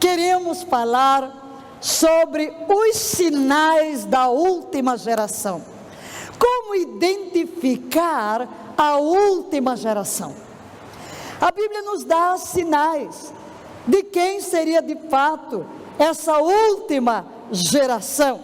queremos falar sobre os sinais da última geração. Como identificar a última geração? A Bíblia nos dá sinais de quem seria de fato essa última geração.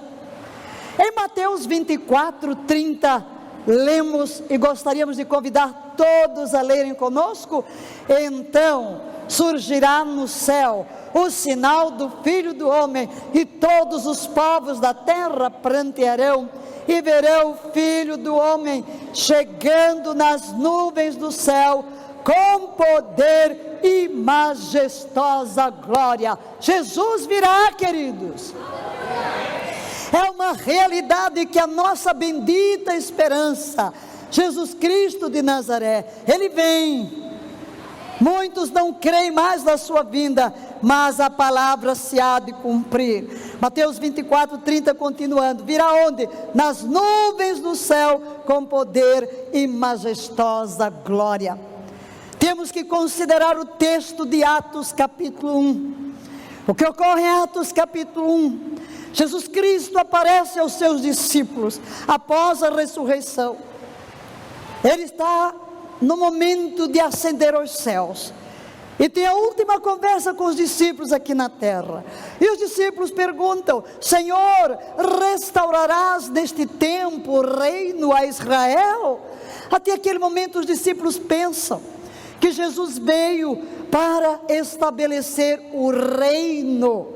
Em Mateus 24, 30, lemos e gostaríamos de convidar todos a lerem conosco. Então surgirá no céu o sinal do Filho do Homem, e todos os povos da terra prantearão, e verão o Filho do Homem chegando nas nuvens do céu, com poder e majestosa glória. Jesus virá, queridos. É uma realidade que a nossa bendita esperança, Jesus Cristo de Nazaré, Ele vem. Muitos não creem mais na sua vinda, mas a palavra se há de cumprir. Mateus 24, 30, continuando: virá onde? Nas nuvens do céu, com poder e majestosa glória. Temos que considerar o texto de Atos capítulo 1. O que ocorre em Atos capítulo 1? Jesus Cristo aparece aos seus discípulos após a ressurreição. Ele está no momento de ascender aos céus, e tem a última conversa com os discípulos aqui na terra. E os discípulos perguntam: Senhor, restaurarás neste tempo o reino a Israel? Até aquele momento os discípulos pensam que Jesus veio para estabelecer o reino.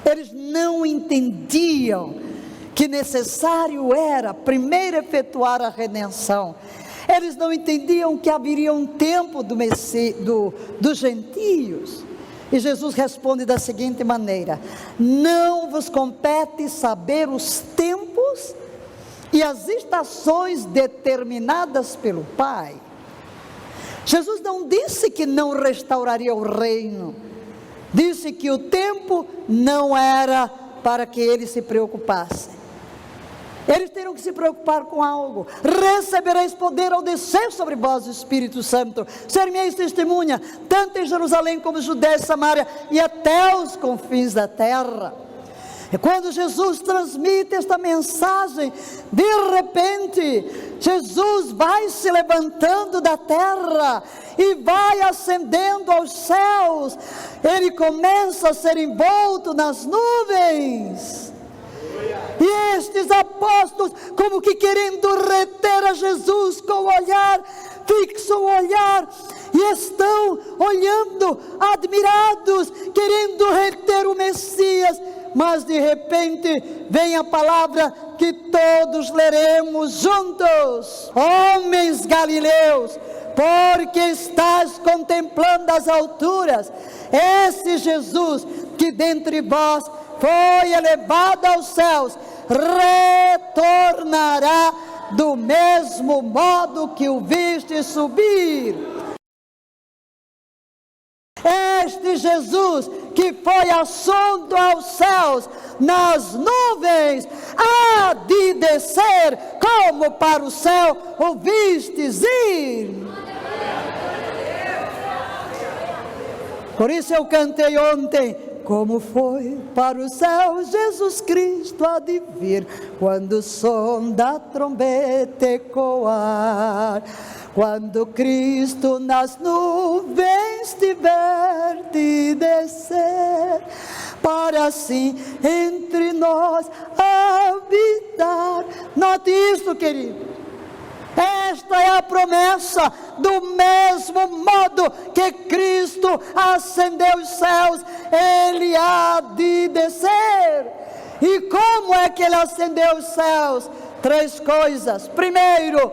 Eles não entendiam que necessário era primeiro efetuar a redenção. Eles não entendiam que haveria um tempo dos gentios. E Jesus responde da seguinte maneira: não vos compete saber os tempos e as estações determinadas pelo Pai. Jesus não disse que não restauraria o reino, disse que o tempo não era para que eles se preocupassem. Eles terão que se preocupar com algo. Recebereis poder ao descer sobre vós o Espírito Santo. Ser-me-eis testemunha, tanto em Jerusalém como em Judéia e Samaria, e até os confins da terra. E quando Jesus transmite esta mensagem, de repente, Jesus vai se levantando da terra e vai ascendendo aos céus. Ele começa a ser envolto nas nuvens. E estes apóstolos, como que querendo reter a Jesus com o olhar, fixam o olhar e estão olhando, admirados, querendo reter o Messias. Mas de repente vem a palavra que todos leremos juntos: homens galileus, porque estás contemplando as alturas, esse Jesus que dentre vós foi elevado aos céus, retornará do mesmo modo que o viste subir. Este Jesus que foi assunto aos céus nas nuvens, há de descer como para o céu o vistes ir. Por isso eu cantei ontem: como foi para o céu Jesus Cristo há de vir, quando o som da trombeta ecoar, quando Cristo nas nuvens tiver de descer, para assim entre nós habitar. Note isso, querido. Esta é a promessa. Do mesmo modo que Cristo ascendeu aos céus, Ele há de descer. E como é que Ele ascendeu aos céus? 3 coisas. Primeiro,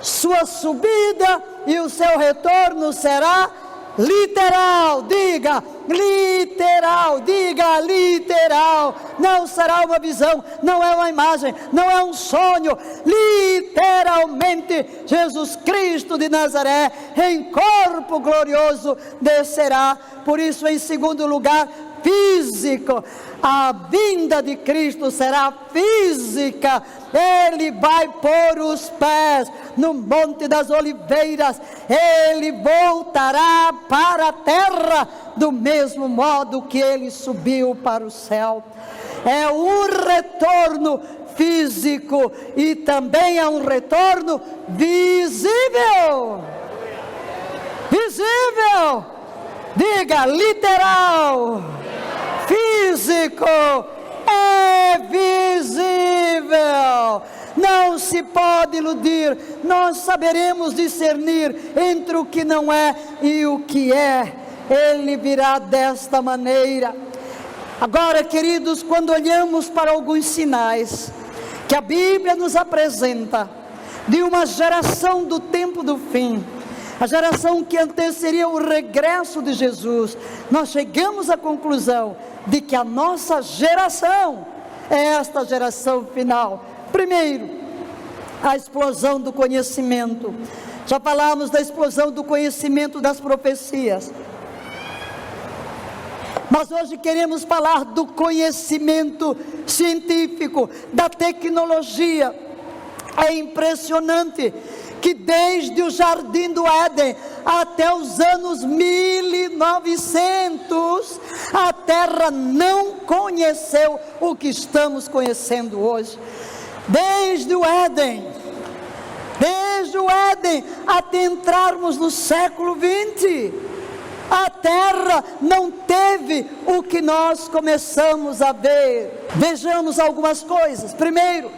sua subida e o seu retorno será literal. Diga literal, diga literal. Não será uma visão, não é uma imagem, não é um sonho. Literalmente, Jesus Cristo de Nazaré, em corpo glorioso, descerá. Por isso, em segundo lugar, físico, a vinda de Cristo será física. Ele vai pôr os pés no Monte das Oliveiras, ele voltará para a terra do mesmo modo que ele subiu para o céu. É um retorno físico e também é um retorno visível. Visível, diga literal, físico, é visível. Não se pode iludir, nós saberemos discernir entre o que não é e o que é. Ele virá desta maneira. Agora, queridos, quando olhamos para alguns sinais que a Bíblia nos apresenta de uma geração do tempo do fim, a geração que anteceria o regresso de Jesus, nós chegamos à conclusão de que a nossa geração é esta geração final. Primeiro, a explosão do conhecimento. Já falamos da explosão do conhecimento das profecias, mas hoje queremos falar do conhecimento científico, da tecnologia. É impressionante que desde o Jardim do Éden até os anos 1900, a Terra não conheceu o que estamos conhecendo hoje. Desde o Éden até entrarmos no século 20, a Terra não teve o que nós começamos a ver. Vejamos algumas coisas. Primeiro,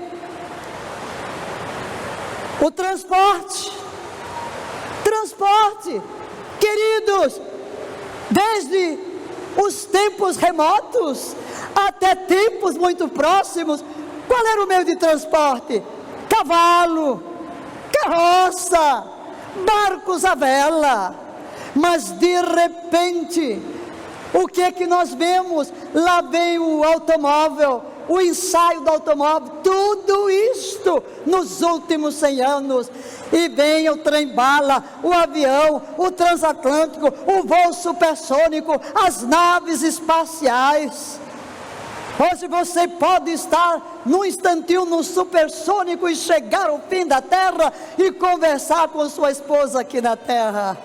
o transporte. Queridos, desde os tempos remotos até tempos muito próximos, qual era o meio de transporte? Cavalo, carroça, barcos à vela. Mas de repente, o que é que nós vemos? Lá vem o automóvel, o ensaio do automóvel, tudo isto nos últimos 100 anos. E vem o trem-bala, o avião, o transatlântico, o voo supersônico, as naves espaciais. Hoje você pode estar num instantinho no supersônico e chegar ao fim da terra e conversar com sua esposa aqui na terra.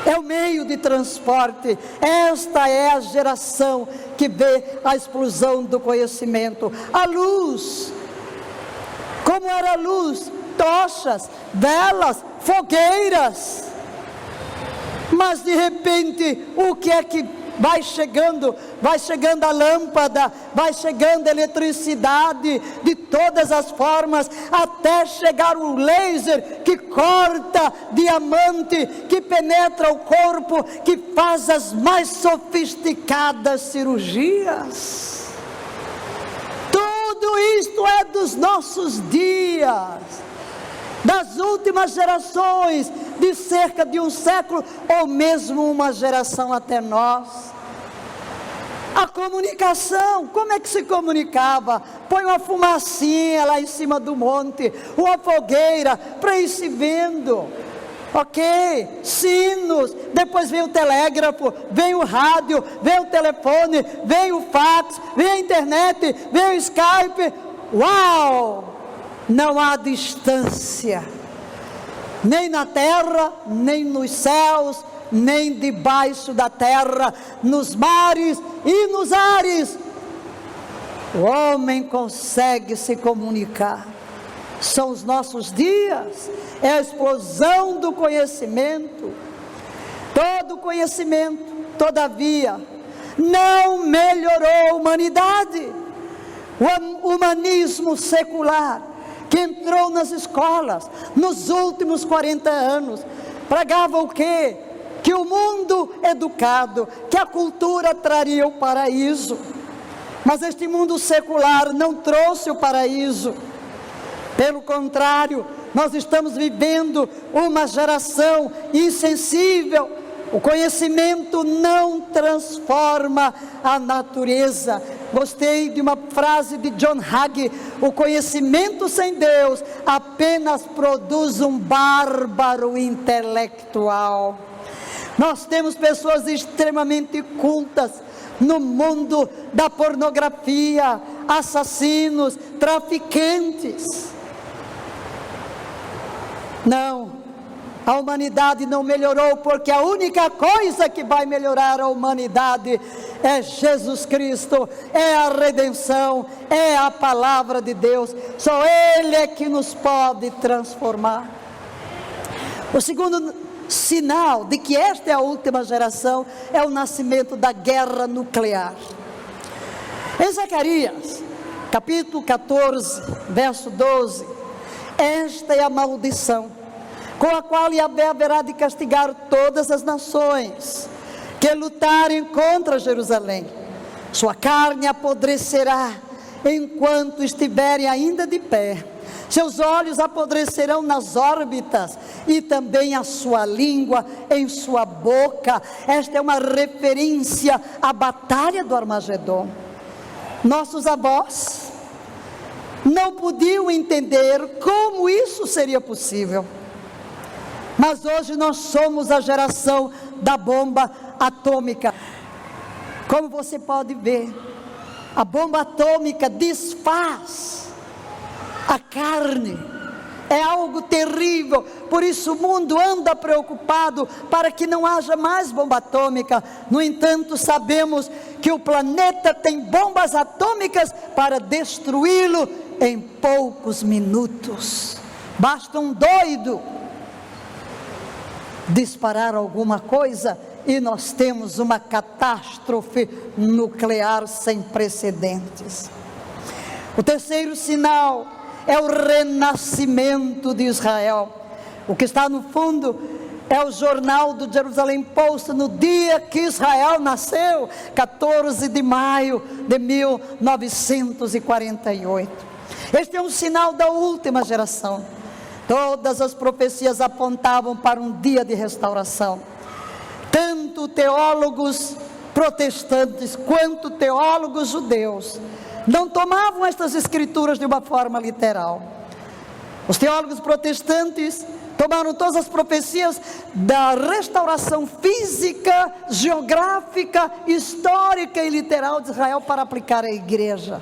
É o meio de transporte. Esta é a geração que vê a explosão do conhecimento. A luz, como era a luz? Tochas, velas, fogueiras. Mas de repente, o que é que vai chegando? Vai chegando a lâmpada, vai chegando a eletricidade de todas as formas, até chegar o laser que corta diamante, que penetra o corpo, que faz as mais sofisticadas cirurgias. Tudo isto é dos nossos dias, das últimas gerações, de cerca de um século, ou mesmo uma geração até nós. A comunicação, como é que se comunicava? Põe uma fumacinha lá em cima do monte, uma fogueira, para ir se vendo, ok? Sinos, depois vem o telégrafo, vem o rádio, vem o telefone, vem o fax, vem a internet, vem o Skype. Uau! Não há distância, nem na terra, nem nos céus, nem debaixo da terra, nos mares e nos ares. O homem consegue se comunicar. São os nossos dias, é a explosão do conhecimento. Todo conhecimento, todavia, não melhorou a humanidade. O humanismo secular, que entrou nas escolas nos últimos 40 anos, pregava o quê? Que o mundo educado, que a cultura traria o paraíso. Mas este mundo secular não trouxe o paraíso. Pelo contrário, nós estamos vivendo uma geração insensível. O conhecimento não transforma a natureza. Gostei de uma frase de John Hagee: o conhecimento sem Deus apenas produz um bárbaro intelectual. Nós temos pessoas extremamente cultas no mundo da pornografia, assassinos, traficantes. Não, a humanidade não melhorou, porque a única coisa que vai melhorar a humanidade é Jesus Cristo, é a redenção, é a palavra de Deus. Só Ele é que nos pode transformar. O segundo sinal de que esta é a última geração é o nascimento da guerra nuclear. Em Zacarias, capítulo 14, verso 12, esta é a maldição com a qual Yahvé haverá de castigar todas as nações que lutarem contra Jerusalém. Sua carne apodrecerá enquanto estiverem ainda de pé. Seus olhos apodrecerão nas órbitas, e também a sua língua em sua boca. Esta é uma referência à batalha do Armagedon. Nossos avós não podiam entender como isso seria possível, mas hoje nós somos a geração da bomba atômica. Como você pode ver, a bomba atômica desfaz a carne, é algo terrível. Por isso o mundo anda preocupado para que não haja mais bomba atômica. No entanto, sabemos que o planeta tem bombas atômicas para destruí-lo em poucos minutos. Basta um doido disparar alguma coisa e nós temos uma catástrofe nuclear sem precedentes. O terceiro sinal é o renascimento de Israel. O que está no fundo é o jornal do Jerusalem Post, no dia que Israel nasceu, 14 de maio de 1948. Este é um sinal da última geração. Todas as profecias apontavam para um dia de restauração. Tanto teólogos protestantes quanto teólogos judeus não tomavam estas escrituras de uma forma literal. Os teólogos protestantes tomaram todas as profecias da restauração física, geográfica, histórica e literal de Israel para aplicar à igreja.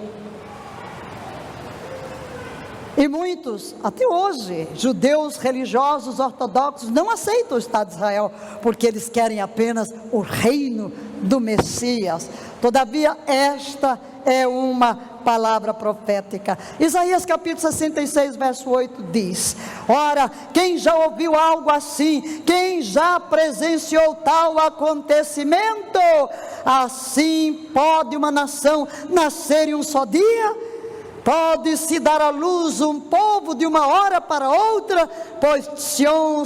E muitos, até hoje, judeus religiosos ortodoxos não aceitam o Estado de Israel, porque eles querem apenas o reino do Messias. Todavia, esta é uma palavra profética. Isaías capítulo 66, verso 8 diz: ora, quem já ouviu algo assim? Quem já presenciou tal acontecimento? Assim pode uma nação nascer em um só dia? Pode-se dar à luz um povo de uma hora para outra? Pois Sião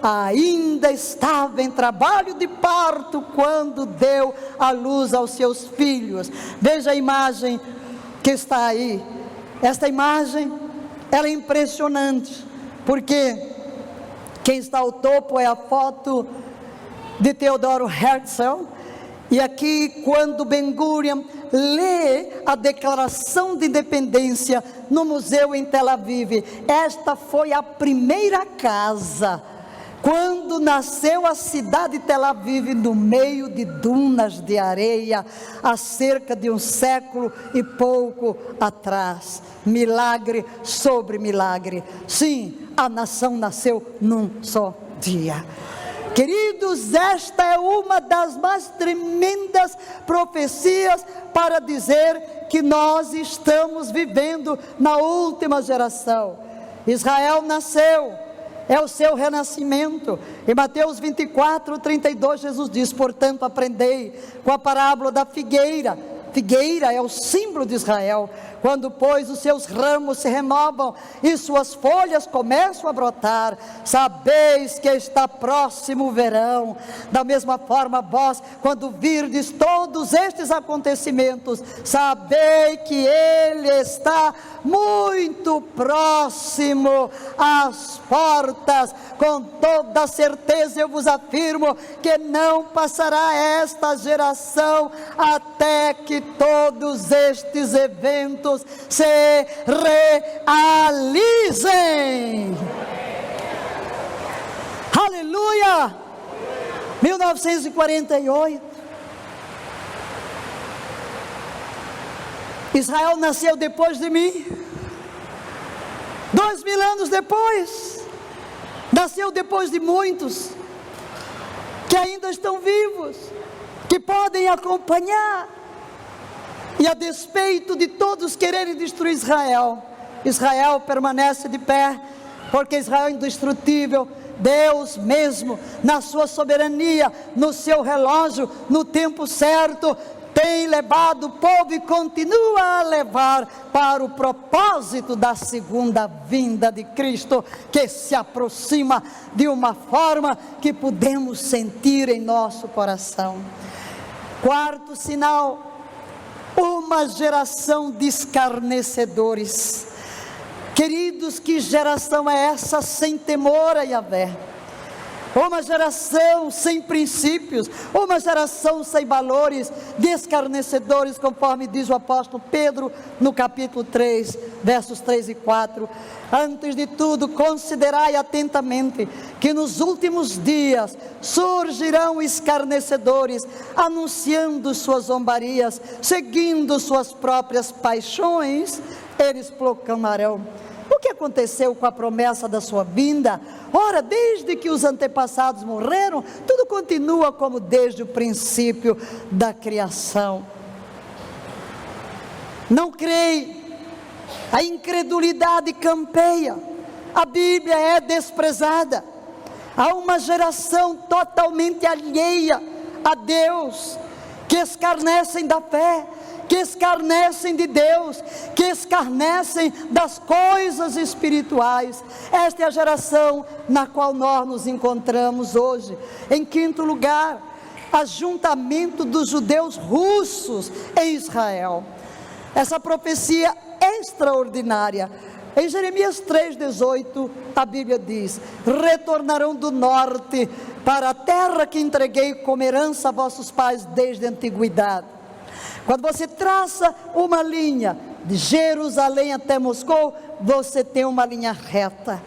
ainda estava em trabalho de parto quando deu à luz aos seus filhos. Veja a imagem que está aí. Esta imagem, ela é impressionante, porque quem está ao topo é a foto de Theodor Herzl. E aqui, quando Ben-Gurion lê a declaração de independência no museu em Tel Aviv, esta foi a primeira casa quando nasceu a cidade de Tel Aviv, no meio de dunas de areia, há cerca de um século e pouco atrás. Milagre sobre milagre. Sim, a nação nasceu num só dia. Queridos, esta é uma das mais tremendas profecias para dizer que nós estamos vivendo na última geração. Israel nasceu, é o seu renascimento. Em Mateus 24, 32, Jesus diz: portanto, aprendei com a parábola da figueira. Figueira é o símbolo de Israel. Quando, pois, os seus ramos se renovam e suas folhas começam a brotar, sabeis que está próximo o verão. Da mesma forma, vós, quando virdes todos estes acontecimentos, sabei que ele está muito próximo às portas. Com toda certeza eu vos afirmo que não passará esta geração até que todos estes eventos se realizem. Aleluia! 1948, Israel nasceu depois de mim. 2000 anos depois, nasceu depois de muitos que ainda estão vivos, que podem acompanhar. E a despeito de todos quererem destruir Israel, Israel permanece de pé, porque Israel é indestrutível. Deus mesmo, na sua soberania, no seu relógio, no tempo certo, tem levado o povo e continua a levar para o propósito da segunda vinda de Cristo, que se aproxima de uma forma que podemos sentir em nosso coração. Quarto sinal, uma geração de escarnecedores. Queridos, que geração é essa sem temor a Yahvé? Uma geração sem princípios, uma geração sem valores, de escarnecedores, conforme diz o apóstolo Pedro no capítulo 3, versos 3 e 4. Antes de tudo, considerai atentamente que nos últimos dias surgirão escarnecedores, anunciando suas zombarias, seguindo suas próprias paixões, eles proclamarão. O que aconteceu com a promessa da sua vinda? Ora, desde que os antepassados morreram, tudo continua como desde o princípio da criação. Não creem, a incredulidade campeia, a Bíblia é desprezada, há uma geração totalmente alheia a Deus, que escarnecem da fé, que escarnecem de Deus, que escarnecem das coisas espirituais. Esta é a geração na qual nós nos encontramos hoje. Em quinto lugar, ajuntamento dos judeus russos em Israel. Essa profecia extraordinária. Em Jeremias 3,18, a Bíblia diz: retornarão do norte para a terra que entreguei como herança a vossos pais desde a antiguidade. Quando você traça uma linha de Jerusalém até Moscou, você tem uma linha reta.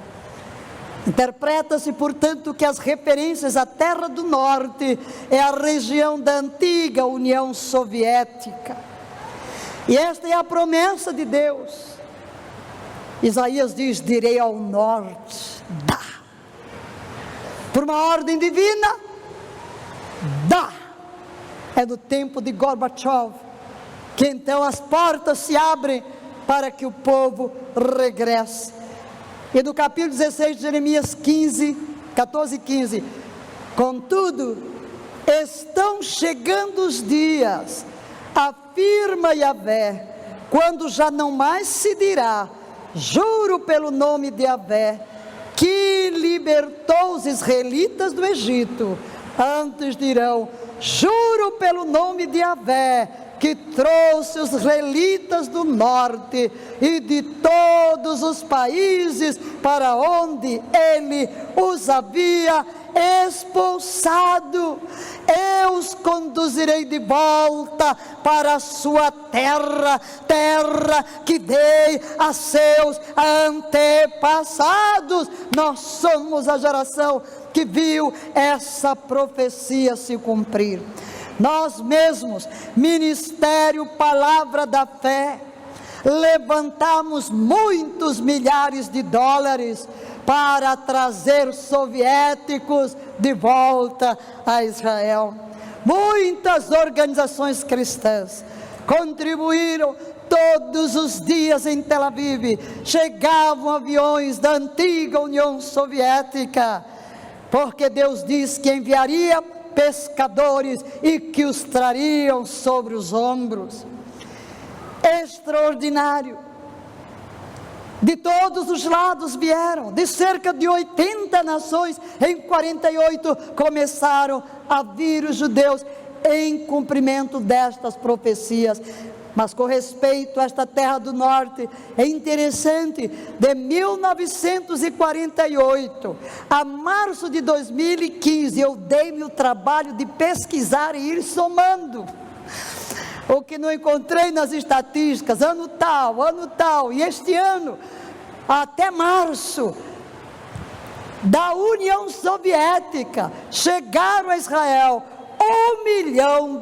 Interpreta-se, portanto, que as referências à terra do norte é a região da antiga União Soviética. E esta é a promessa de Deus. Isaías diz: direi ao norte, dá. Por uma ordem divina, dá. É no tempo de Gorbachev que então as portas se abrem para que o povo regresse. E no capítulo 16 de Jeremias 14 e 15, contudo, estão chegando os dias, afirma Yahvé, quando já não mais se dirá, juro pelo nome de Yahvé, que libertou os israelitas do Egito, antes dirão, juro pelo nome de Yahvé, que trouxe os israelitas do norte e de todos os países para onde ele os havia expulsado. Eu os conduzirei de volta para a sua terra, terra que dei a seus antepassados. Nós somos a geração que viu essa profecia se cumprir. Nós mesmos, Ministério Palavra da Fé, levantamos muitos milhares de dólares para trazer soviéticos de volta a Israel. Muitas organizações cristãs contribuíram. Todos os dias em Tel Aviv chegavam aviões da antiga União Soviética, porque Deus disse que enviaria pescadores e que os trariam sobre os ombros. Extraordinário. De todos os lados vieram, de cerca de 80 nações, em 48 começaram a vir os judeus em cumprimento destas profecias. Mas com respeito a esta terra do norte, é interessante, de 1948 a março de 2015, eu dei-me o trabalho de pesquisar e ir somando. O que não encontrei nas estatísticas, ano tal, e este ano, até março, da União Soviética chegaram a Israel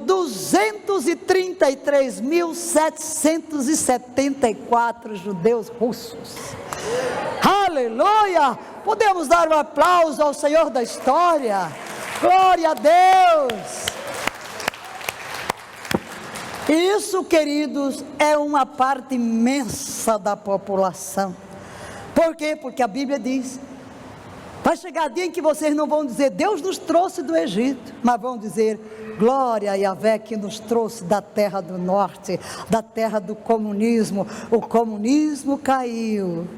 1.233.774 judeus russos. Aleluia! Podemos dar um aplauso ao Senhor da história. Glória a Deus! Isso, queridos, é uma parte imensa da população. Por quê? Porque a Bíblia diz: vai chegar dia em que vocês não vão dizer Deus nos trouxe do Egito, mas vão dizer glória a Yahvé que nos trouxe da terra do norte, da terra do comunismo. O comunismo caiu,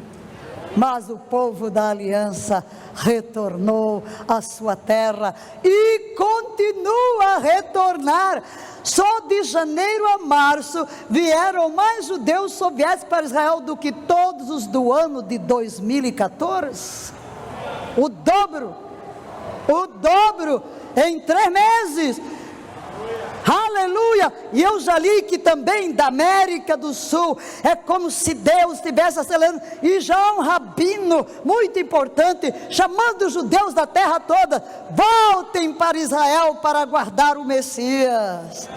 mas o povo da aliança retornou à sua terra e continua a retornar. Só de janeiro a março vieram mais judeus soviéticos para Israel do que todos os do ano de 2014. O dobro em 3 meses. Aleluia! E eu já li que também da América do Sul é como se Deus estivesse acelerando, e já um rabino muito importante chamando os judeus da terra toda: voltem para Israel para aguardar o Messias.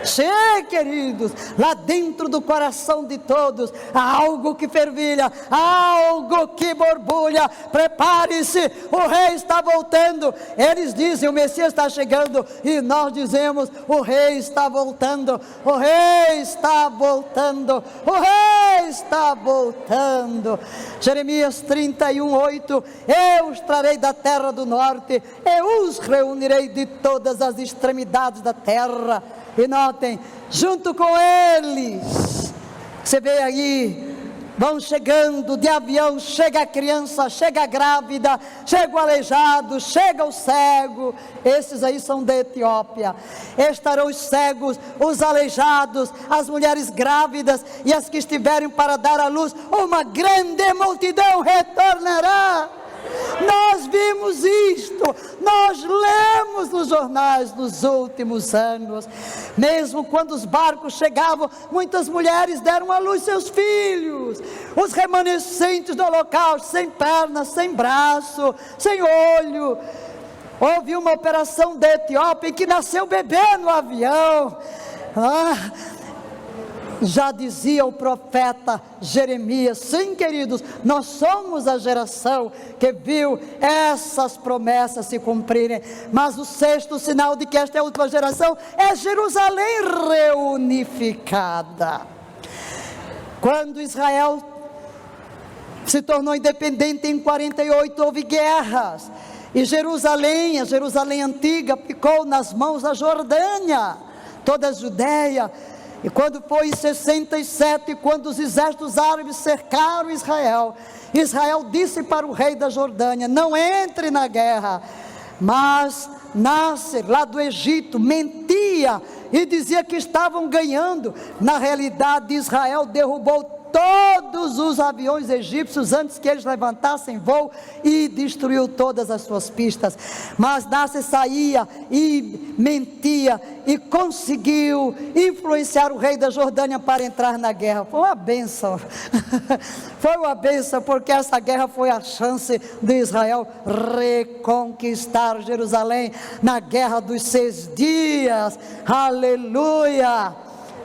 Sim, queridos, lá dentro do coração de todos há algo que fervilha, algo que borbulha. Prepare-se, o rei está voltando. Eles dizem: o Messias está chegando, e nós dizemos: o rei está voltando, o rei está voltando, o rei está voltando. Jeremias 31:8: eu os trarei da terra do norte, eu os reunirei de todas as extremidades da terra. E notem, junto com eles, você vê aí, vão chegando de avião, chega a criança, chega a grávida, chega o aleijado, chega o cego. Esses aí são da Etiópia. Estarão os cegos, os aleijados, as mulheres grávidas e as que estiverem para dar à luz. Uma grande multidão retornará. Nós vimos isto, nós lemos nos jornais nos últimos anos. Mesmo quando os barcos chegavam, muitas mulheres deram à luz seus filhos. Os remanescentes do holocausto, sem pernas, sem braço, sem olho. Houve uma operação da Etiópia em que nasceu bebê no avião. Já dizia o profeta Jeremias: sim, queridos, nós somos a geração que viu essas promessas se cumprirem. Mas o 6º sinal de que esta é a última geração é Jerusalém reunificada. Quando Israel se tornou independente em 48, houve guerras, e Jerusalém, a Jerusalém antiga, ficou nas mãos da Jordânia, toda a Judeia. E quando foi em 67, quando os exércitos árabes cercaram Israel, Israel disse para o rei da Jordânia: não entre na guerra. Mas Nasser, lá do Egito, mentia e dizia que estavam ganhando. Na realidade, Israel derrubou todos os aviões egípcios antes que eles levantassem voo e destruiu todas as suas pistas. Mas Nasser saía e mentia e conseguiu influenciar o rei da Jordânia para entrar na guerra. Foi uma bênção. Foi uma bênção, porque essa guerra foi a chance de Israel reconquistar Jerusalém na guerra dos 6 dias. Aleluia!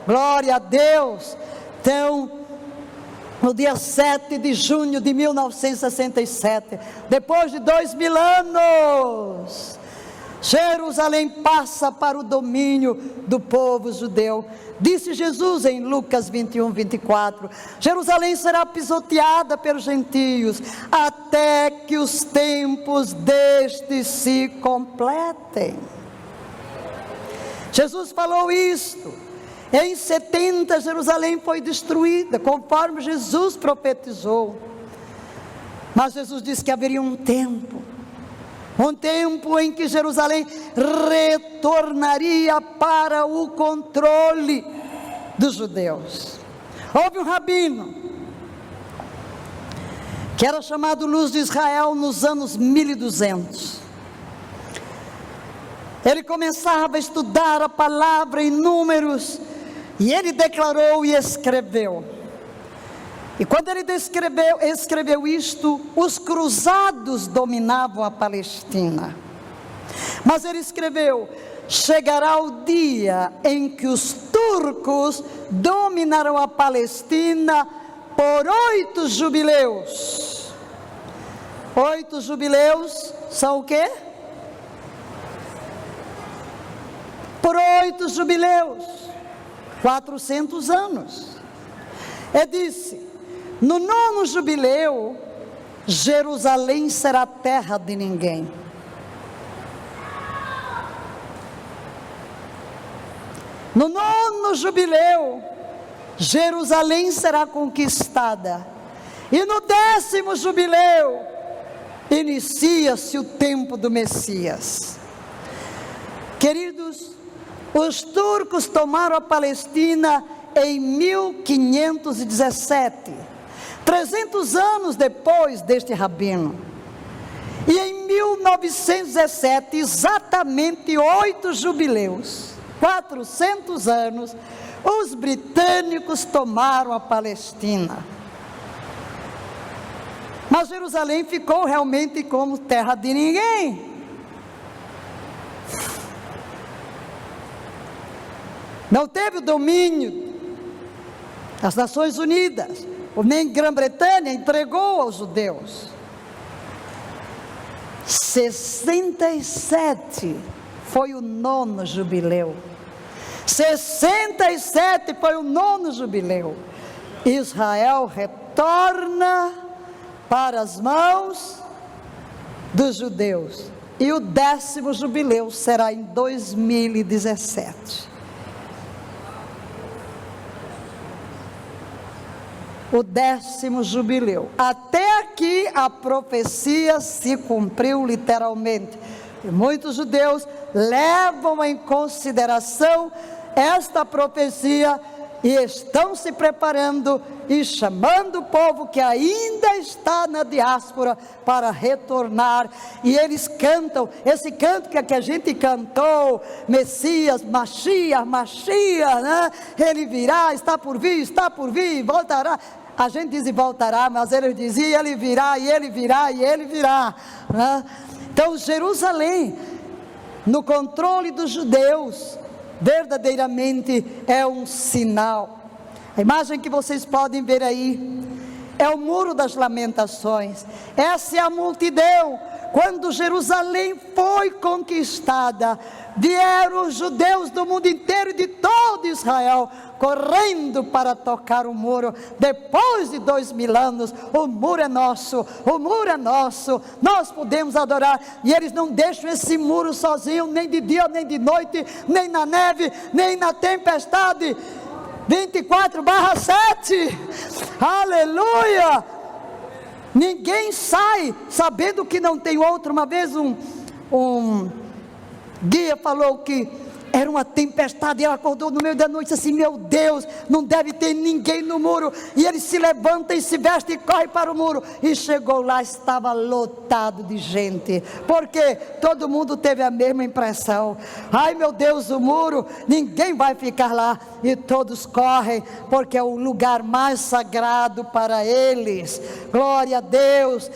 Glória a Deus! Então, no dia 7 de junho de 1967, depois de 2000 anos, Jerusalém passa para o domínio do povo judeu. Disse Jesus em Lucas 21:24: Jerusalém será pisoteada pelos gentios, até que os tempos destes se completem. Jesus falou isto. Em 70, Jerusalém foi destruída, conforme Jesus profetizou. Mas Jesus disse que haveria um tempo em que Jerusalém retornaria para o controle dos judeus. Houve um rabino, que era chamado Luz de Israel, nos anos 1200. Ele começava a estudar a palavra em Números, e ele declarou e escreveu: E quando ele escreveu isto, os cruzados dominavam a Palestina. Mas ele escreveu: chegará o dia em que os turcos dominarão a Palestina por 8 jubileus. 8 jubileus são o quê? Por 8 jubileus, 400 anos. Ele disse: no 9º jubileu, Jerusalém será terra de ninguém. No 9º jubileu, Jerusalém será conquistada. E no 10º jubileu, inicia-se o tempo do Messias. Queridos, os turcos tomaram a Palestina em 1517, 300 anos depois deste rabino. E em 1917, exatamente 8 jubileus, 400 anos, os britânicos tomaram a Palestina. Mas Jerusalém ficou realmente como terra de ninguém. Não teve o domínio das Nações Unidas, nem Grã-Bretanha entregou aos judeus. 67 foi o 9º jubileu. 67 foi o 9º jubileu. Israel retorna para as mãos dos judeus. E o 10º jubileu será em 2017. O 10º jubileu. Até aqui a profecia se cumpriu literalmente. E muitos judeus levam em consideração esta profecia e estão se preparando e chamando o povo que ainda está na diáspora para retornar. E eles cantam esse canto que a gente cantou: Messias, Mashiach, né? Ele virá, está por vir, voltará. A gente diz e voltará, mas ele dizia: ele virá, e ele virá, e ele virá, né? Então Jerusalém, no controle dos judeus, verdadeiramente é um sinal. A imagem que vocês podem ver aí é o Muro das Lamentações. Essa é a multidão. Quando Jerusalém foi conquistada, vieram os judeus do mundo inteiro e de todo Israel correndo para tocar o muro. Depois de 2000 anos, o muro é nosso, nós podemos adorar. E eles não deixam esse muro sozinho, nem de dia, nem de noite, nem na neve, nem na tempestade. 24/7, aleluia. Ninguém sai sabendo que não tem outro. Uma vez um guia falou que era uma tempestade, e ela acordou no meio da noite e disse assim: meu Deus, não deve ter ninguém no muro. E ele se levanta e se veste e corre para o muro, e chegou lá, estava lotado de gente, porque todo mundo teve a mesma impressão: ai meu Deus, o muro, ninguém vai ficar lá. E todos correm, porque é o lugar mais sagrado para eles. Glória a Deus.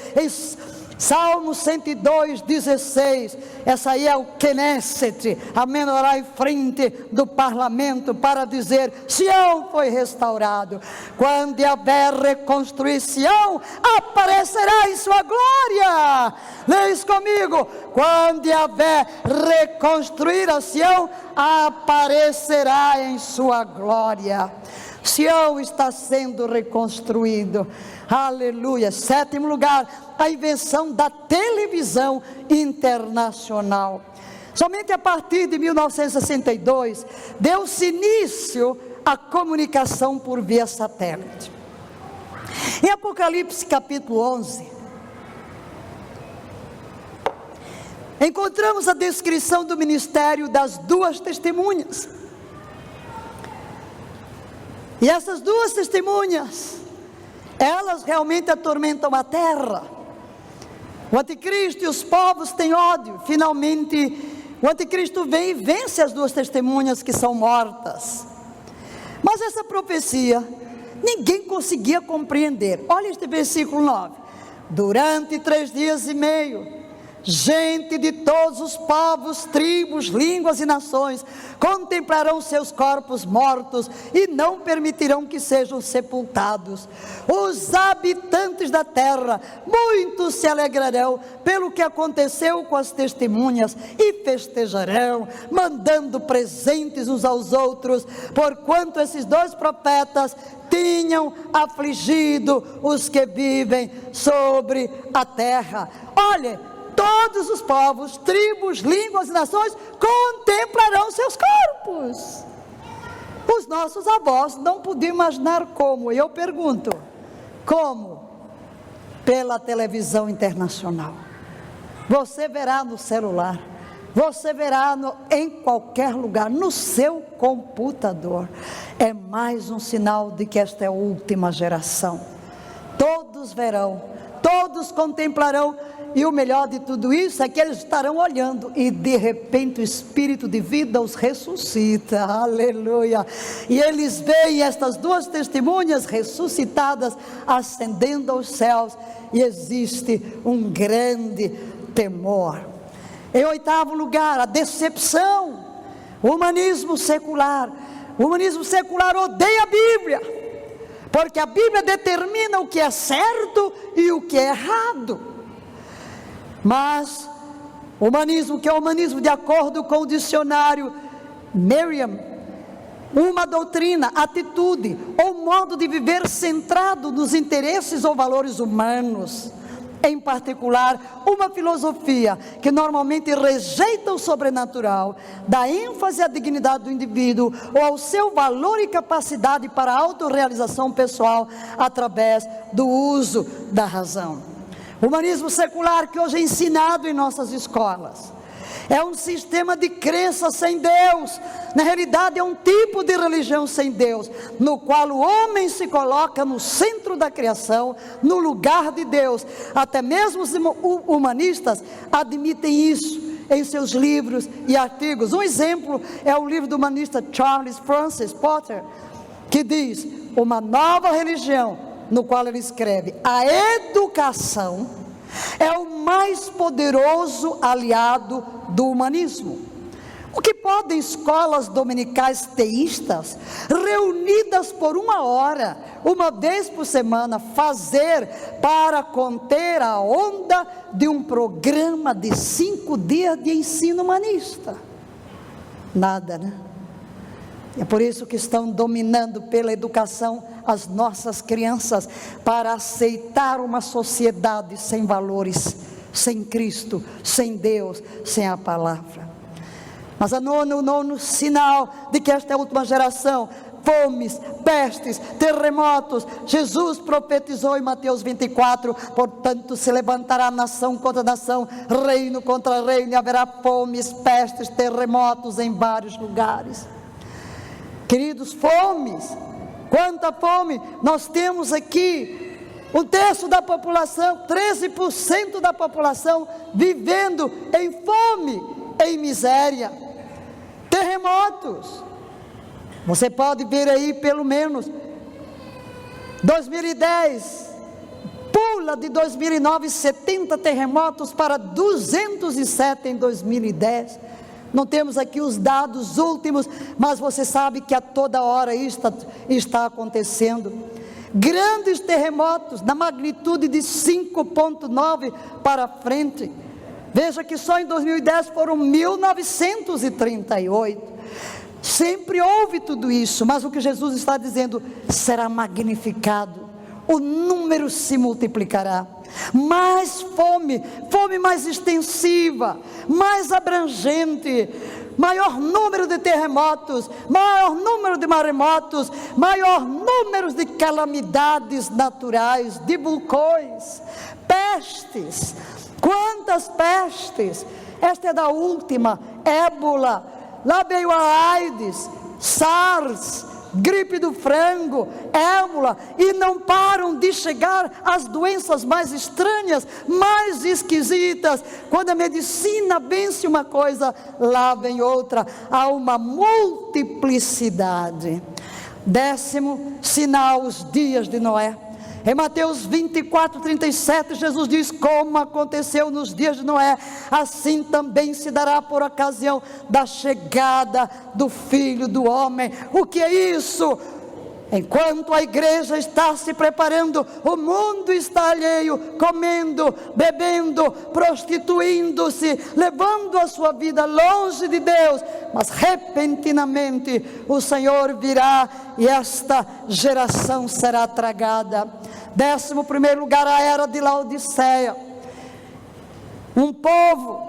Salmo 102:16, essa aí é o Knesset, a menorá em frente do parlamento, para dizer: Sião foi restaurado. Quando houver reconstruir Sião, aparecerá em sua glória. Leia isso comigo: quando houver reconstruir a Sião, aparecerá em sua glória. Sião está sendo reconstruído, aleluia. 7º lugar, a invenção da televisão internacional. Somente a partir de 1962, deu-se início à comunicação por via satélite. Em Apocalipse capítulo 11, encontramos a descrição do ministério das 2 testemunhas. E essas 2 testemunhas, elas realmente atormentam a terra. O anticristo e os povos têm ódio. Finalmente, o anticristo vem e vence as 2 testemunhas que são mortas. Mas essa profecia ninguém conseguia compreender. Olha este versículo 9: durante 3 dias e meio, gente de todos os povos, tribos, línguas e nações contemplarão seus corpos mortos e não permitirão que sejam sepultados. Os habitantes da terra muito se alegrarão pelo que aconteceu com as testemunhas e festejarão, mandando presentes uns aos outros, porquanto esses 2 profetas tinham afligido os que vivem sobre a terra. Olha, todos os povos, tribos, línguas e nações contemplarão seus corpos. Os nossos avós não podiam imaginar como. E eu pergunto, como? Pela televisão internacional. Você verá no celular, você verá em qualquer lugar, no seu computador. É mais um sinal de que esta é a última geração. Todos verão, todos contemplarão. E o melhor de tudo isso é que eles estarão olhando e de repente o Espírito de vida os ressuscita, aleluia, e eles veem estas 2 testemunhas ressuscitadas ascendendo aos céus, e existe um grande temor. Em 8º lugar, a decepção. O humanismo secular odeia a Bíblia, porque a Bíblia determina o que é certo e o que é errado. Mas o humanismo, que é o humanismo de acordo com o dicionário Merriam, uma doutrina, atitude ou modo de viver centrado nos interesses ou valores humanos. Em particular, uma filosofia que normalmente rejeita o sobrenatural, dá ênfase à dignidade do indivíduo ou ao seu valor e capacidade para a autorrealização pessoal através do uso da razão. O humanismo secular que hoje é ensinado em nossas escolas é um sistema de crença sem Deus. Na realidade é um tipo de religião sem Deus, no qual o homem se coloca no centro da criação, no lugar de Deus. Até mesmo os humanistas admitem isso em seus livros e artigos. Um exemplo é o livro do humanista Charles Francis Potter, que diz: uma nova religião, no qual ele escreve: a educação é o mais poderoso aliado do humanismo. O que podem escolas dominicais teístas, reunidas por 1 hora, uma vez por semana, fazer para conter a onda de um programa de 5 dias de ensino humanista? Nada, né? É por isso que estão dominando pela educação as nossas crianças, para aceitar uma sociedade sem valores, sem Cristo, sem Deus, sem a palavra. Mas o nono sinal de que esta é a última geração: fomes, pestes, terremotos. Jesus profetizou em Mateus 24: portanto se levantará nação contra nação, reino contra reino, e haverá fomes, pestes, terremotos em vários lugares. Queridos, fomes, quanta fome! Nós temos aqui 1/3 da população, 13% da população vivendo em fome, em miséria. Terremotos, você pode ver aí pelo menos 2010, pula de 2009, 70 terremotos para 207 em 2010. Não temos aqui os dados últimos, mas você sabe que a toda hora isso está acontecendo. Grandes terremotos na magnitude de 5,9 para frente. Veja que só em 2010 foram 1938. Sempre houve tudo isso, mas o que Jesus está dizendo: será magnificado, o número se multiplicará. Mais fome, fome mais extensiva, mais abrangente, maior número de terremotos, maior número de maremotos, maior número de calamidades naturais, de vulcões, pestes. Quantas pestes! Esta é da última: ébola, lá veio a AIDS, SARS, gripe do frango, ébola, e não param de chegar as doenças mais estranhas, mais esquisitas. Quando a medicina vence uma coisa, lá vem outra. Há uma multiplicidade. 10º sinal, os dias de Noé. Em Mateus 24:37, Jesus diz: como aconteceu nos dias de Noé, assim também se dará por ocasião da chegada do Filho do Homem. O que é isso? Enquanto a igreja está se preparando, o mundo está alheio, comendo, bebendo, prostituindo-se, levando a sua vida longe de Deus. Mas repentinamente o Senhor virá e esta geração será tragada. 11º lugar, a era de Laodiceia. Um povo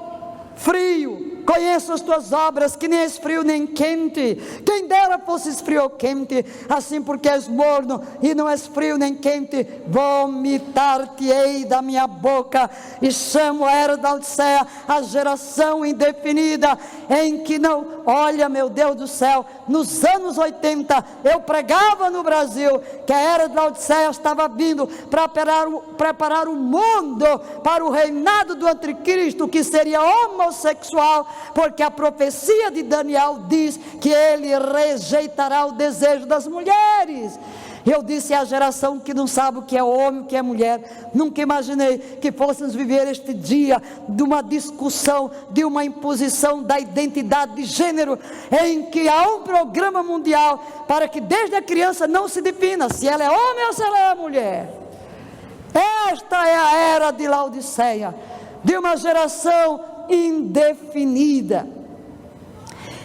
frio, conheço as tuas obras, que nem és frio nem quente. Quem dera fosses frio ou quente, assim porque és morno e não és frio nem quente, vomitar-te-ei da minha boca. E chamo a era da Laodiceia a geração indefinida, em que não, olha, meu Deus do céu, nos anos 80, eu pregava no Brasil, que a era da Laodiceia estava vindo para preparar o mundo para o reinado do anticristo, que seria homossexual, porque a profecia de Daniel diz que ele rejeitará o desejo das mulheres. Eu disse: a geração que não sabe o que é homem, o que é mulher. Nunca imaginei que fôssemos viver este dia de uma discussão, de uma imposição da identidade de gênero, em que há um programa mundial para que desde a criança não se defina se ela é homem ou se ela é mulher. Esta é a era de Laodiceia, de uma geração indefinida.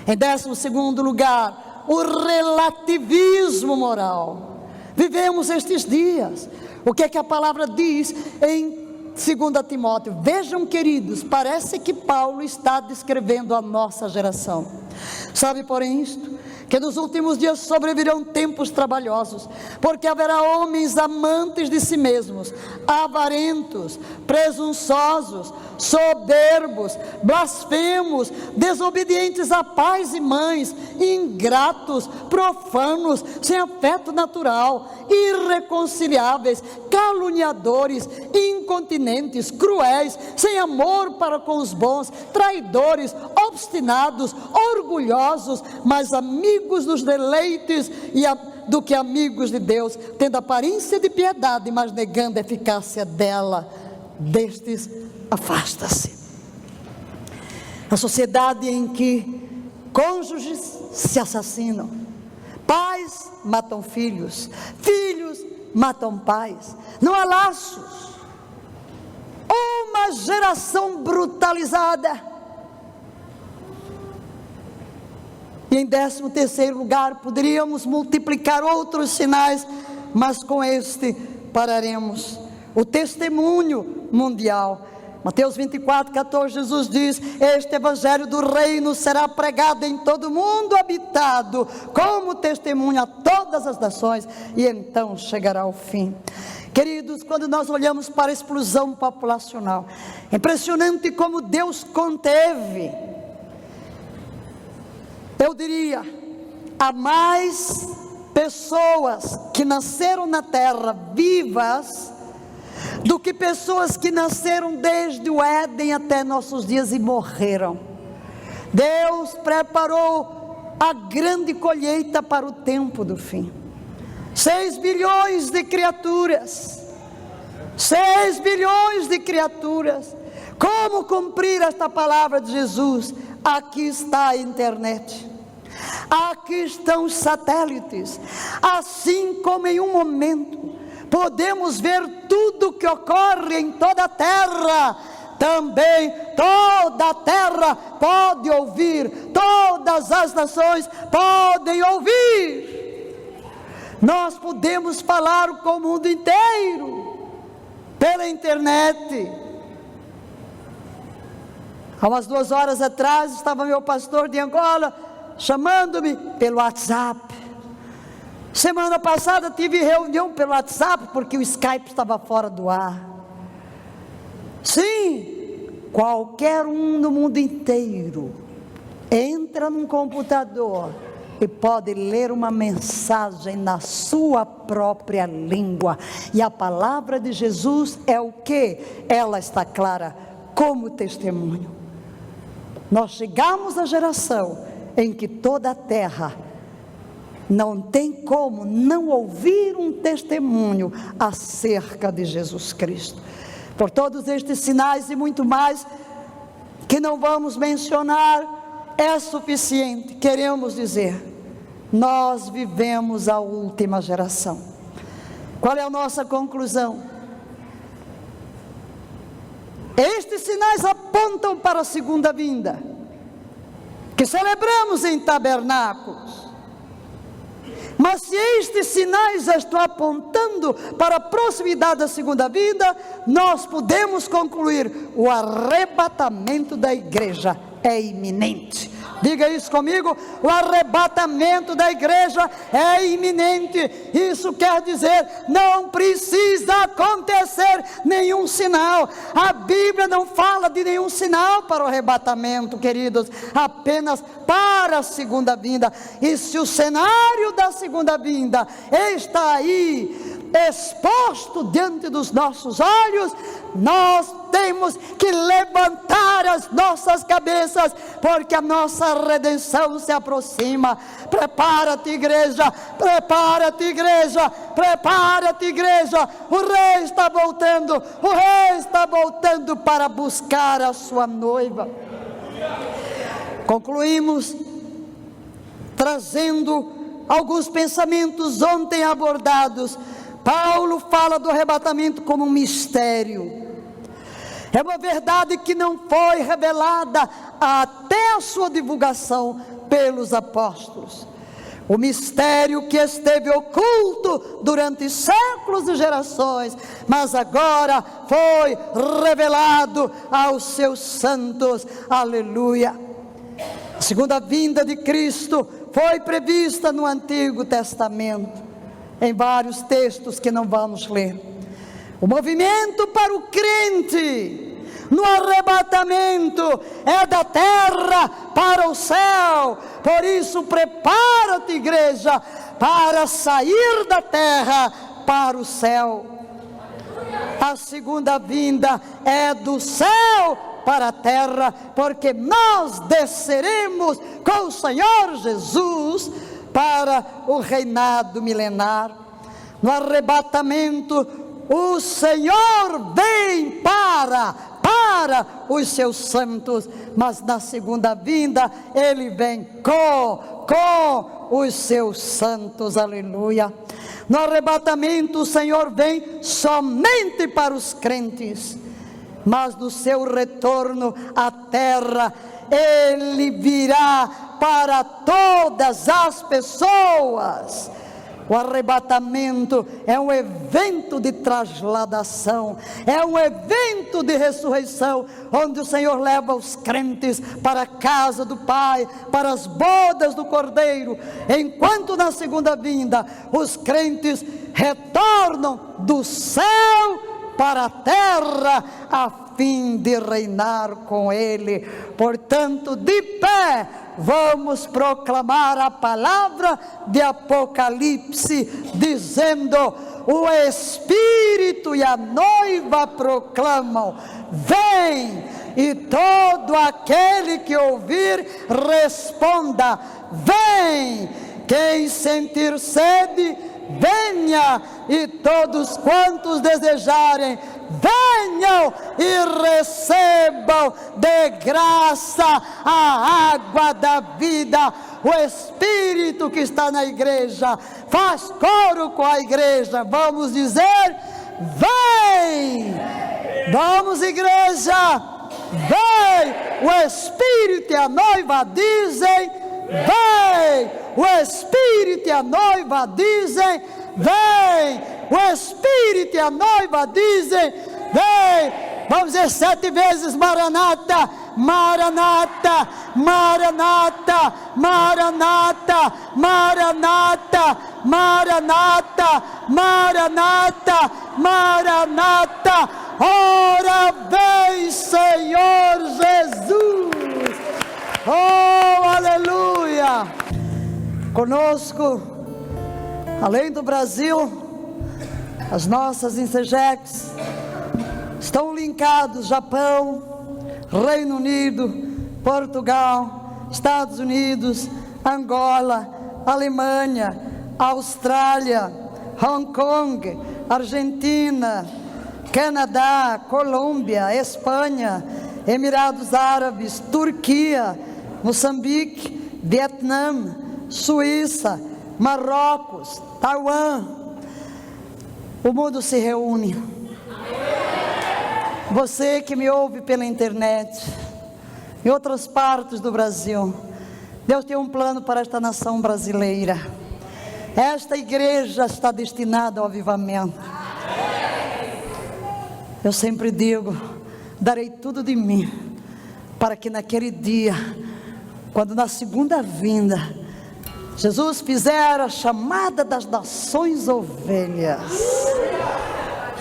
Em 12º lugar, o relativismo moral. Vivemos estes dias. O que é que a palavra diz em 2 Timóteo? Vejam, queridos, parece que Paulo está descrevendo a nossa geração. Sabe, porém, isto, que nos últimos dias sobrevirão tempos trabalhosos, porque haverá homens amantes de si mesmos, avarentos, presunçosos, soberbos, blasfemos, desobedientes a pais e mães, ingratos, profanos, sem afeto natural, irreconciliáveis, caluniadores, incontinentes, cruéis, sem amor para com os bons, traidores, obstinados, orgulhosos, mas amigos dos deleites do que amigos de Deus, tendo aparência de piedade, mas negando a eficácia dela. Destes afasta-se. A sociedade em que cônjuges se assassinam, pais matam filhos, filhos matam pais, não há laços, uma geração brutalizada. E em 13º lugar, poderíamos multiplicar outros sinais, mas com este pararemos. O testemunho mundial. Mateus 24:14, Jesus diz: este evangelho do reino será pregado em todo o mundo habitado, como testemunho a todas as nações, e então chegará o fim. Queridos, quando nós olhamos para a explosão populacional, é impressionante como Deus conteve. Eu diria, há mais pessoas que nasceram na terra vivas do que pessoas que nasceram desde o Éden até nossos dias e morreram. Deus preparou a grande colheita para o tempo do fim. 6 bilhões de criaturas. 6 bilhões de criaturas. Como cumprir esta palavra de Jesus? Aqui está a internet. Aqui estão os satélites. Assim como em um momento podemos ver tudo o que ocorre em toda a terra, também toda a terra pode ouvir, todas as nações podem ouvir. Nós podemos falar com o mundo inteiro pela internet. Há umas 2 horas atrás estava meu pastor de Angola chamando-me pelo WhatsApp. Semana passada tive reunião pelo WhatsApp porque o Skype estava fora do ar. Sim, qualquer um no mundo inteiro entra num computador e pode ler uma mensagem na sua própria língua. E a palavra de Jesus é o que? Ela está clara como testemunho. Nós chegamos à geração em que toda a terra não tem como não ouvir um testemunho acerca de Jesus Cristo. Por todos estes sinais e muito mais, que não vamos mencionar, é suficiente. Queremos dizer, nós vivemos a última geração. Qual é a nossa conclusão? Estes sinais apontam para a segunda vinda, que celebramos em tabernáculos. Mas se estes sinais já estão apontando para a proximidade da segunda vinda, nós podemos concluir: o arrebatamento da igreja é iminente. Diga isso comigo: o arrebatamento da igreja é iminente. Isso quer dizer, não precisa acontecer nenhum sinal. A Bíblia não fala de nenhum sinal para o arrebatamento, queridos, apenas para a segunda vinda. E se o cenário da segunda vinda está aí exposto diante dos nossos olhos, nós temos que levantar as nossas cabeças, porque a nossa redenção se aproxima. Prepara-te, igreja, prepara-te, igreja, prepara-te, igreja. O rei está voltando, o rei está voltando para buscar a sua noiva. Concluímos trazendo alguns pensamentos ontem abordados. Paulo fala do arrebatamento como um mistério. É uma verdade que não foi revelada até a sua divulgação pelos apóstolos. O mistério que esteve oculto durante séculos e gerações, mas agora foi revelado aos seus santos. Aleluia! A segunda vinda de Cristo foi prevista no Antigo Testamento, em vários textos que não vamos ler. O movimento para o crente no arrebatamento é da terra para o céu. Por isso, prepara-te, igreja, para sair da terra para o céu. A segunda vinda é do céu para a terra, porque nós desceremos com o Senhor Jesus para o reinado milenar. No arrebatamento, o Senhor vem para os seus santos, mas na segunda vinda Ele vem com os seus santos. Aleluia! No arrebatamento, o Senhor vem somente para os crentes, mas no seu retorno à terra, Ele virá para todas as pessoas. O arrebatamento é um evento de trasladação, é um evento de ressurreição, onde o Senhor leva os crentes para a casa do Pai, para as bodas do Cordeiro, enquanto na segunda vinda os crentes retornam do céu para a terra, a fim de reinar com Ele. Portanto, de pé, vamos proclamar a palavra de Apocalipse, dizendo: o Espírito e a noiva proclamam: vem! E todo aquele que ouvir, responda: vem! Quem sentir sede, venha, e todos quantos desejarem, venham e recebam de graça a água da vida. O Espírito que está na igreja faz coro com a igreja. Vamos dizer: vem! Vamos, igreja, vem! O Espírito e a noiva dizem: vem! O Espírito e a noiva dizem: vem! O Espírito e a noiva dizem: vem! Vamos dizer 7 vezes: Maranata, Maranata, Maranata, Maranata, Maranata, Maranata, Maranata, Maranata. Ora vem, Senhor Jesus! Oh, aleluia! Conosco, além do Brasil, as nossas INSEGECs estão linkados: Japão, Reino Unido, Portugal, Estados Unidos, Angola, Alemanha, Austrália, Hong Kong, Argentina, Canadá, Colômbia, Espanha, Emirados Árabes, Turquia, Moçambique, Vietnã, Suíça, Marrocos, Taiwan. O mundo se reúne. Você que me ouve pela internet, em outras partes do Brasil, Deus tem um plano para esta nação brasileira. Esta igreja está destinada ao avivamento. Eu sempre digo, darei tudo de mim, para que naquele dia, quando na segunda vinda, Jesus fizer a chamada das nações ovelhas,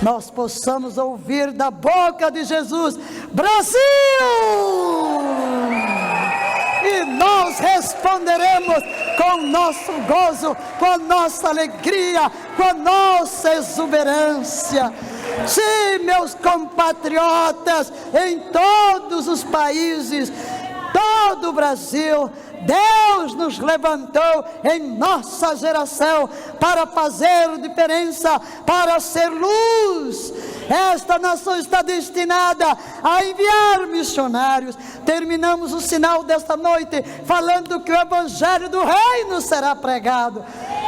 nós possamos ouvir da boca de Jesus: Brasil! E nós responderemos com nosso gozo, com a nossa alegria, com a nossa exuberância. Sim, meus compatriotas, em todos os países, todo o Brasil, Deus nos levantou em nossa geração para fazer diferença, para ser luz. Esta nação está destinada a enviar missionários. Terminamos o sinal desta noite falando que o evangelho do reino será pregado.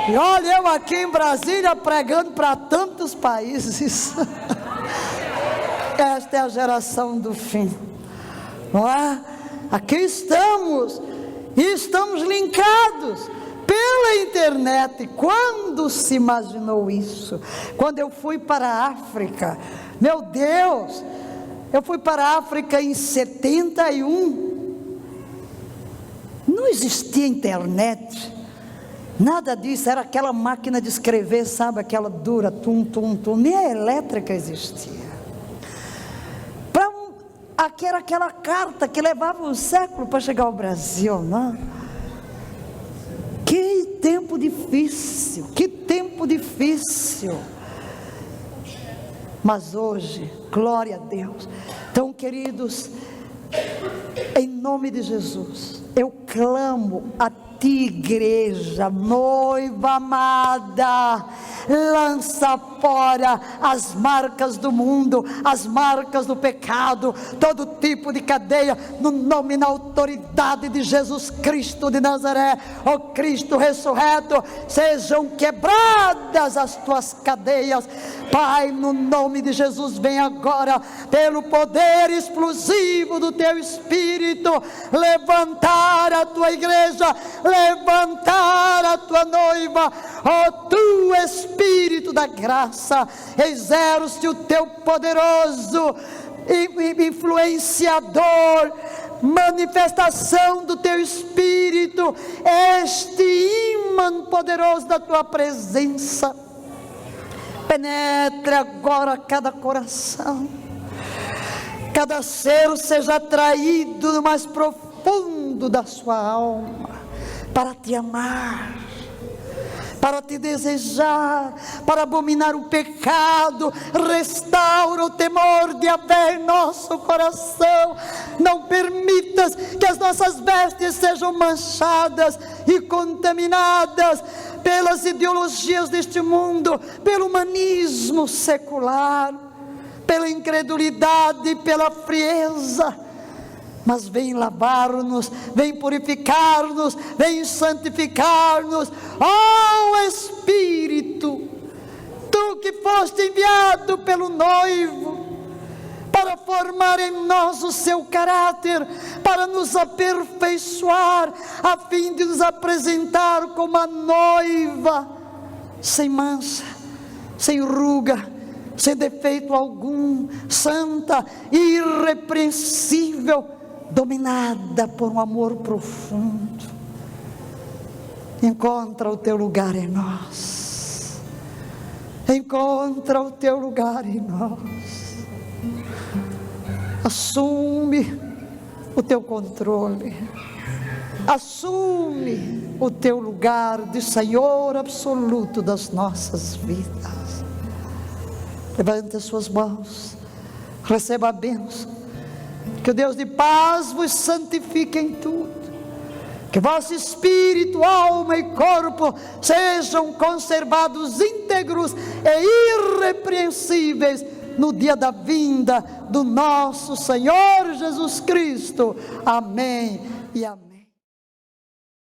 E olha, eu aqui em Brasília pregando para tantos países. Esta é a geração do fim, não é? Aqui estamos, e estamos linkados pela internet. Quando se imaginou isso? Quando eu fui para a África, meu Deus, eu fui para a África em 71, não existia internet, nada disso, era aquela máquina de escrever, sabe, aquela dura, tum, tum, tum, nem a elétrica existia. Aqui era aquela carta que levava um século para chegar ao Brasil, não? Que tempo difícil, que tempo difícil. Mas hoje, glória a Deus. Então, queridos, em nome de Jesus, eu clamo a ti, igreja, noiva amada, lança fora as marcas do mundo, as marcas do pecado, todo tipo de cadeia, no nome e na autoridade de Jesus Cristo de Nazaré, ó Cristo ressurreto, sejam quebradas as tuas cadeias, Pai, no nome de Jesus. Vem agora, pelo poder explosivo do teu Espírito, levantar a tua igreja, levantar a tua noiva, ó tu Espírito da graça, exerce o teu poderoso influenciador, manifestação do teu Espírito, este ímã poderoso da tua presença, penetre agora cada coração, cada ser seja atraído no mais profundo da sua alma, para te amar, para te desejar, para abominar o pecado. Restaura o temor de Yahvé em nosso coração. Não permitas que as nossas vestes sejam manchadas e contaminadas pelas ideologias deste mundo, pelo humanismo secular, pela incredulidade, pela frieza. Mas vem lavar-nos, vem purificar-nos, vem santificar-nos, ó Espírito, tu que foste enviado pelo noivo, para formar em nós o seu caráter, para nos aperfeiçoar, a fim de nos apresentar como a noiva, sem mancha, sem ruga, sem defeito algum, santa, irrepreensível, dominada por um amor profundo. Encontra o teu lugar em nós, encontra o teu lugar em nós, assume o teu controle, assume o teu lugar de Senhor absoluto das nossas vidas. Levante as suas mãos, receba a bênção. Que o Deus de paz vos santifique em tudo, Que vosso espírito, alma e corpo sejam conservados íntegros e irrepreensíveis no dia da vinda do nosso Senhor Jesus Cristo. Amém e amém.